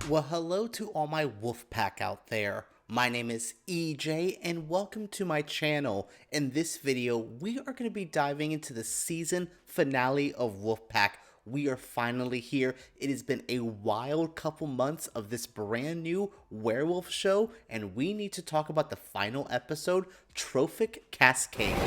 Well, hello to all my wolf pack out there. My name is EJ and welcome to my channel. In this video, we are going to be diving into the season finale of Wolfpack. We are finally here. It has been a wild couple months of this brand new werewolf show, and we need to talk about the final episode, Trophic Cascade.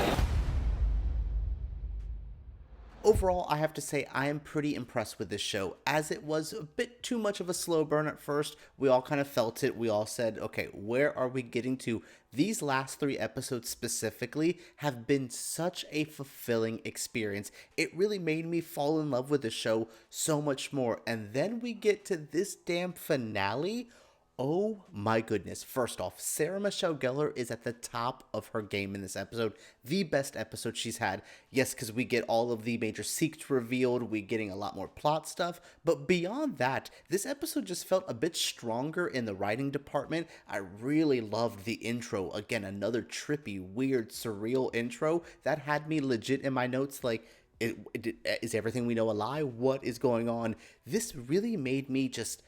Overall, I have to say I am pretty impressed with this show, as it was a bit too much of a slow burn at first. We all kind of felt it. We all said, okay, where are we getting to? These last 3 episodes specifically have been such a fulfilling experience. It really made me fall in love with the show so much more. And then we get to this damn finale. Oh my goodness. First off, Sarah Michelle Gellar is at the top of her game in this episode. The best episode she's had. Yes, because we get all of the major secrets revealed. We're getting a lot more plot stuff. But beyond that, this episode just felt a bit stronger in the writing department. I really loved the intro. Again, another trippy, weird, surreal intro that had me legit in my notes like, is everything we know a lie? What is going on? This really made me just...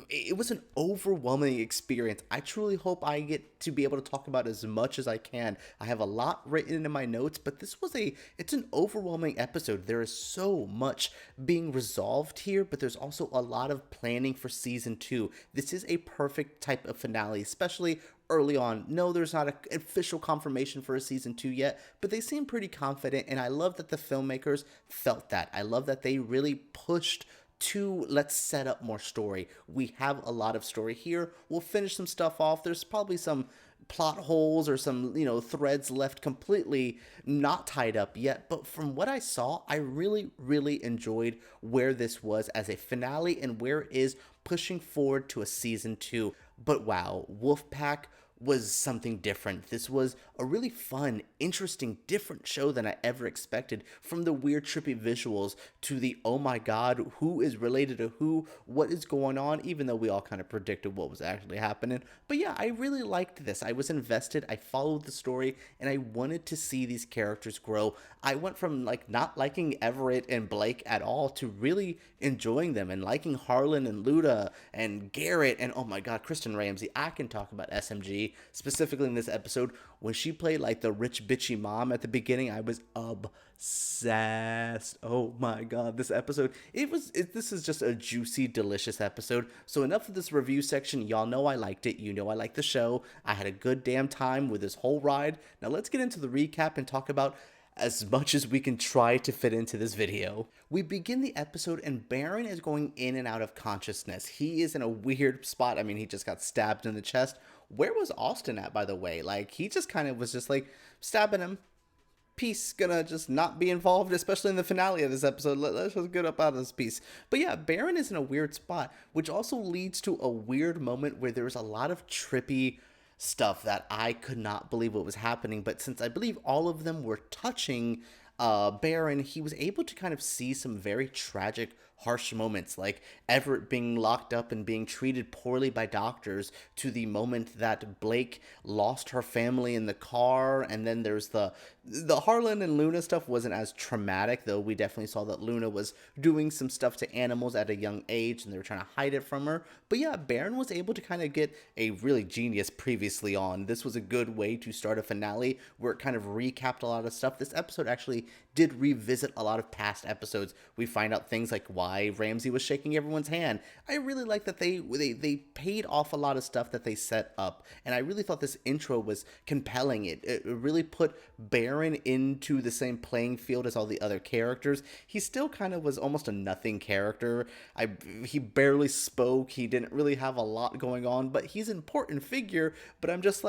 It was an overwhelming experience. I truly hope I get to be able to talk about as much as I can. I have a lot written in my notes, but it's an overwhelming episode. There is so much being resolved here, but there's also a lot of planning for season 2. This is a perfect type of finale, especially early on. No, there's not an official confirmation for a season 2 yet, but they seem pretty confident, and I love that the filmmakers felt that. I love that they really pushed to let's set up more story. We have a lot of story here. We'll finish some stuff off. There's probably some plot holes or some, threads left completely not tied up yet. But from what I saw, I really, really enjoyed where this was as a finale and where it is pushing forward to a season 2. But wow, Wolfpack was something different. This was a really fun, interesting, different show than I ever expected. From the weird, trippy visuals to the, oh my god, who is related to who, what is going on, even though we all kind of predicted what was actually happening. But yeah, I really liked this. I was invested, I followed the story, and I wanted to see these characters grow. I went from not liking Everett and Blake at all to really enjoying them and liking Harlan and Luda and Garrett and, oh my god, Kristen Ramsey. I can talk about SMG specifically in this episode. When she played the rich bitchy mom at the beginning, I was obsessed. Oh my god, this episode, this is just a juicy, delicious episode. So enough of this review section. Y'all know I liked it. You know I liked the show. I had a good damn time with this whole ride. Now let's get into the recap and talk about as much as we can try to fit into this video. We begin the episode and Baron is going in and out of consciousness. He is in a weird spot. I mean, he just got stabbed in the chest. Where was Austin at, by the way? He just kind of was just stabbing him. Peace gonna just not be involved, especially in the finale of this episode. Let's just get up out of this piece. But yeah, Baron is in a weird spot, which also leads to a weird moment where there's a lot of trippy stuff that I could not believe what was happening. But since I believe all of them were touching Baron, he was able to kind of see some very tragic, harsh moments, like Everett being locked up and being treated poorly by doctors, to the moment that Blake lost her family in the car. And then there's the Harlan and Luna stuff wasn't as traumatic, though we definitely saw that Luna was doing some stuff to animals at a young age and they were trying to hide it from her. But yeah, Baron was able to kind of get a really genius previously on. This was a good way to start a finale where it kind of recapped a lot of stuff. This episode actually did revisit a lot of past episodes. We find out things like why Ramsey was shaking everyone's hand. I really like that they paid off a lot of stuff that they set up, and I really thought this intro was compelling. It really put Baron into the same playing field as all the other characters. He still kind of was almost a nothing character. He barely spoke. He didn't really have a lot going on, but he's an important figure. But I'm just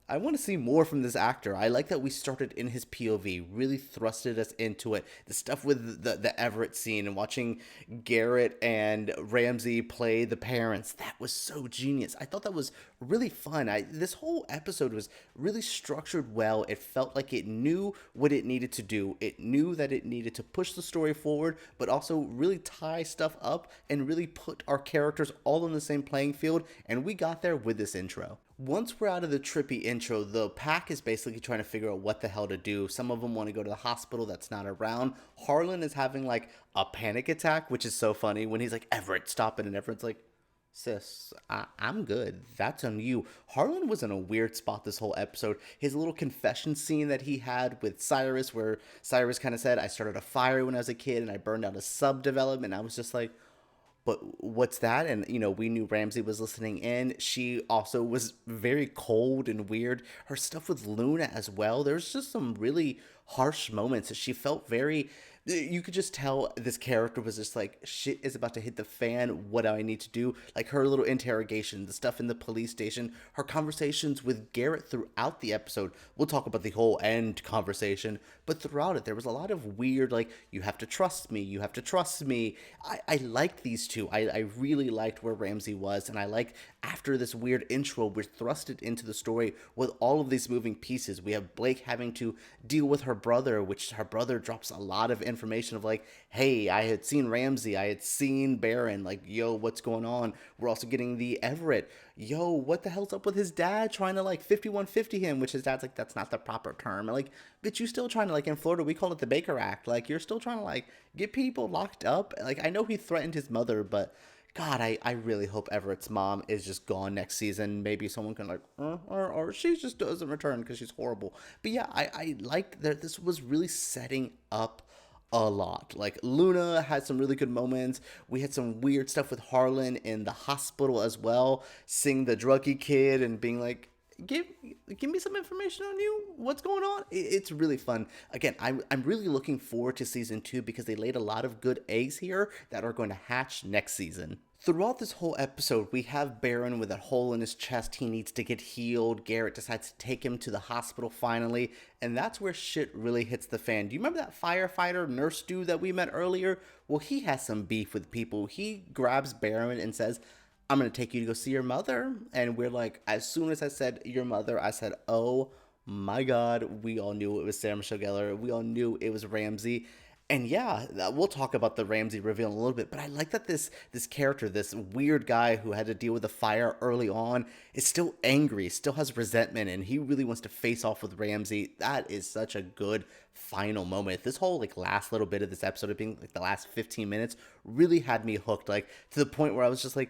I want to see more from this actor. I like that we started in his POV, really thrusted us into it. The stuff with the Everett scene and watching Garrett and Ramsey play the parents, that was so genius. I thought that was really fun. This whole episode was really structured well. It felt like it knew what it needed to do. It knew that it needed to push the story forward, but also really tie stuff up and really put our characters all on the same playing field, and we got there with this intro. Once we're out of the trippy intro, the pack is basically trying to figure out what the hell to do. Some of them want to go to the hospital that's not around. Harlan is having a panic attack, which is so funny when he's like, Everett, stop it. And Everett's like, Sis, I'm good. That's on you. Harlan was in a weird spot this whole episode. His little confession scene that he had with Cyrus, where Cyrus kind of said, I started a fire when I was a kid and I burned down a sub development. I was just like, but what's that? And, we knew Ramsey was listening in. She also was very cold and weird. Her stuff with Luna as well. There's just some really harsh moments. She felt very. You could just tell this character was just like, shit is about to hit the fan. What do I need to do? Like her little interrogation, the stuff in the police station, her conversations with Garrett throughout the episode. We'll talk about the whole end conversation, but throughout it, there was a lot of weird, like, you have to trust me, you have to trust me. I liked these two. I really liked where Ramsey was, and I like after this weird intro, we're thrusted into the story with all of these moving pieces. We have Blake having to deal with her brother, which her brother drops a lot of information of like, hey, I had seen Ramsey, I had seen Baron, like, yo, what's going on? We're also getting the Everett, yo, what the hell's up with his dad trying to like 5150 him, which his dad's like, that's not the proper term. And like, bitch, you still trying to, like, in Florida, we call it the Baker Act. Like, you're still trying to like get people locked up. Like, I know he threatened his mother, but God, I really hope Everett's mom is just gone next season. Maybe someone can like, or she just doesn't return because she's horrible. But yeah, I liked that this was really setting up a lot. Like Luna had some really good moments. We had some weird stuff with Harlan in the hospital as well, seeing the druggy kid and being like, give me some information on you. What's going on? It's really fun. Again, I'm really looking forward to season 2 because they laid a lot of good eggs here that are going to hatch next season. Throughout this whole episode, we have Baron with a hole in his chest. He needs to get healed. Garrett decides to take him to the hospital finally, and that's where shit really hits the fan. Do you remember that firefighter nurse dude that we met earlier? Well, he has some beef with people. He grabs Baron and says, I'm going to take you to go see your mother. And we're like, as soon as I said your mother, I said, oh my God, we all knew it was Sarah Michelle Gellar. We all knew it was Ramsey. And yeah, we'll talk about the Ramsey reveal in a little bit, but I like that this character, this weird guy who had to deal with the fire early on, is still angry, still has resentment, and he really wants to face off with Ramsey. That is such a good final moment. This whole like last little bit of this episode, of being like the last 15 minutes, really had me hooked, like to the point where I was just like,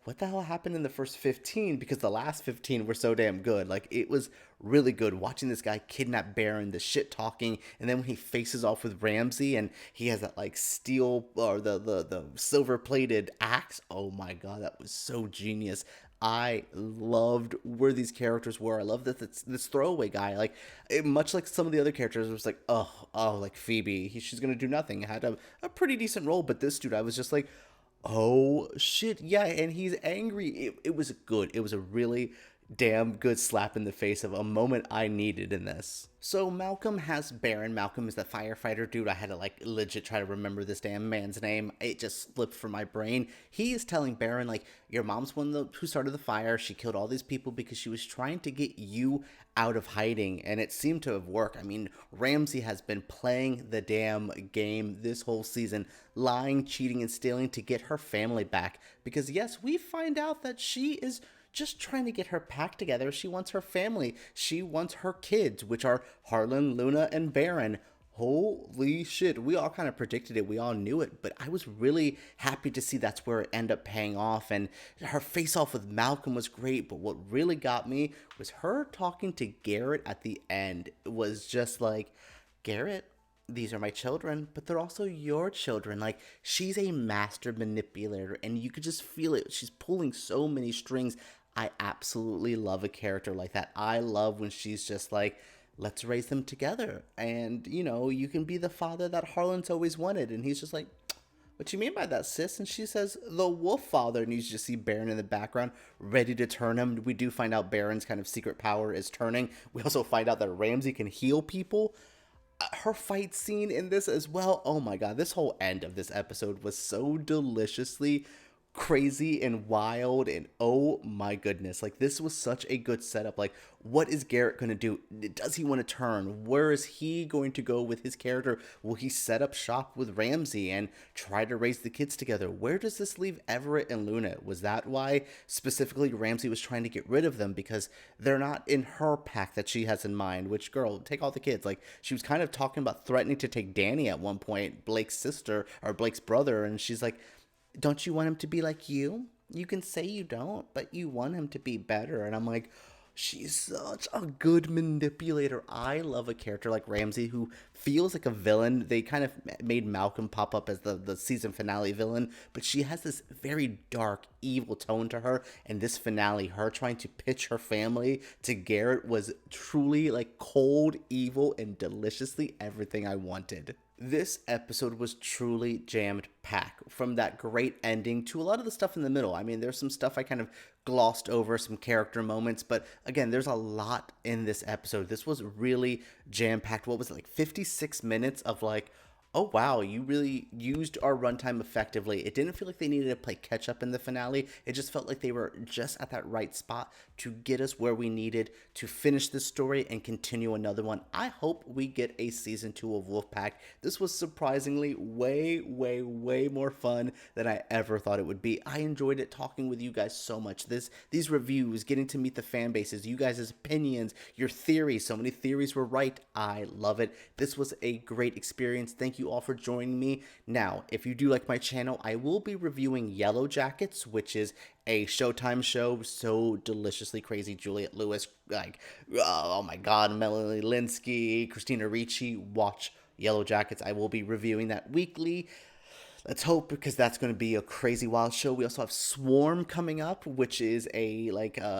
what the hell happened in the first 15? Because the last 15 were so damn good. Like, it was really good watching this guy kidnap Baron, the shit talking, and then when he faces off with Ramsey and he has that like steel or the silver plated axe. Oh my God, that was so genius. I loved where these characters were. I love that this throwaway guy, like much like some of the other characters, it was like, like Phoebe, she's gonna do nothing. Had a pretty decent role, but this dude, I was just like, oh shit, yeah, and he's angry. It was good. It was a really damn good slap in the face of a moment I needed in this. So Malcolm has Baron. Malcolm is the firefighter dude. I had to like legit try to remember this damn man's name. It just slipped from my brain. He is telling Baron like, your mom's one who started the fire. She killed all these people because she was trying to get you out of hiding, and it seemed to have worked. I mean, Ramsey has been playing the damn game this whole season, lying, cheating, and stealing to get her family back. Because yes, we find out that she is just trying to get her pack together. She wants her family. She wants her kids, which are Harlan, Luna, and Baron. Holy shit, we all kind of predicted it. We all knew it, but I was really happy to see that's where it ended up paying off. And her face off with Malcolm was great, but what really got me was her talking to Garrett at the end. It was just like, Garrett, these are my children, but they're also your children. Like, she's a master manipulator, and you could just feel it. She's pulling so many strings. I absolutely love a character like that. I love when she's just like, let's raise them together. And, you can be the father that Harlan's always wanted. And he's just like, what you mean by that, sis? And she says, the wolf father. And you just see Baron in the background, ready to turn him. We do find out Baron's kind of secret power is turning. We also find out that Ramsey can heal people. Her fight scene in this as well. Oh my God, this whole end of this episode was so deliciously crazy and wild, and oh my goodness, like this was such a good setup. Like, what is Garrett going to do? Does he want to turn? Where is he going to go with his character? Will he set up shop with Ramsey and try to raise the kids together? Where does this leave Everett and Luna? Was that why specifically Ramsey was trying to get rid of them, because they're not in her pack that she has in mind? Which, girl, take all the kids. Like, she was kind of talking about threatening to take Danny at one point, Blake's sister or Blake's brother, and she's like, don't you want him to be like you? You can say you don't, but you want him to be better. And I'm like, she's such a good manipulator. I love a character like Ramsey who feels like a villain. They kind of made Malcolm pop up as the season finale villain, but she has this very dark, evil tone to her. And this finale, her trying to pitch her family to Garrett, was truly like cold, evil, and deliciously everything I wanted. This episode was truly jammed packed, from that great ending to a lot of the stuff in the middle. I mean, there's some stuff I kind of glossed over, some character moments, but again, there's a lot in this episode. This was really jam packed. What was it, like 56 minutes of like, oh wow, you really used our runtime effectively. It didn't feel like they needed to play catch up in the finale. It just felt like they were just at that right spot to get us where we needed to finish this story and continue another one. I hope we get a season 2 of Wolfpack. This was surprisingly way more fun than I ever thought it would be. I enjoyed it talking with you guys so much. These reviews, getting to meet the fan bases, you guys' opinions, your theories. So many theories were right. I love it. This was a great experience. Thank you all for joining me. Now, if you do like my channel, I will be reviewing Yellow Jackets, which is a Showtime show. So deliciously crazy. Juliette Lewis, like, oh my god, Melanie Linsky, Christina Ricci. Watch Yellow Jackets. I will be reviewing that weekly. Let's hope, because that's going to be a crazy wild show. We also have Swarm coming up, which is a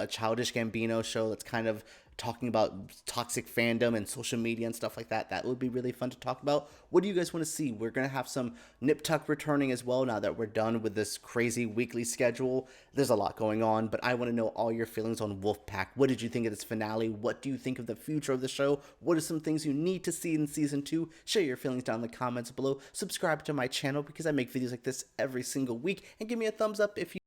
Childish Gambino show that's kind of talking about toxic fandom and social media and stuff like that. That would be really fun to talk about. What do you guys want to see? We're going to have some Nip Tuck returning as well now that we're done with this crazy weekly schedule. There's a lot going on, but I want to know all your feelings on Wolfpack. What did you think of this finale? What do you think of the future of the show? What are some things you need to see in season 2? Share your feelings down in the comments below. Subscribe to my channel because I make videos like this every single week, and give me a thumbs up if you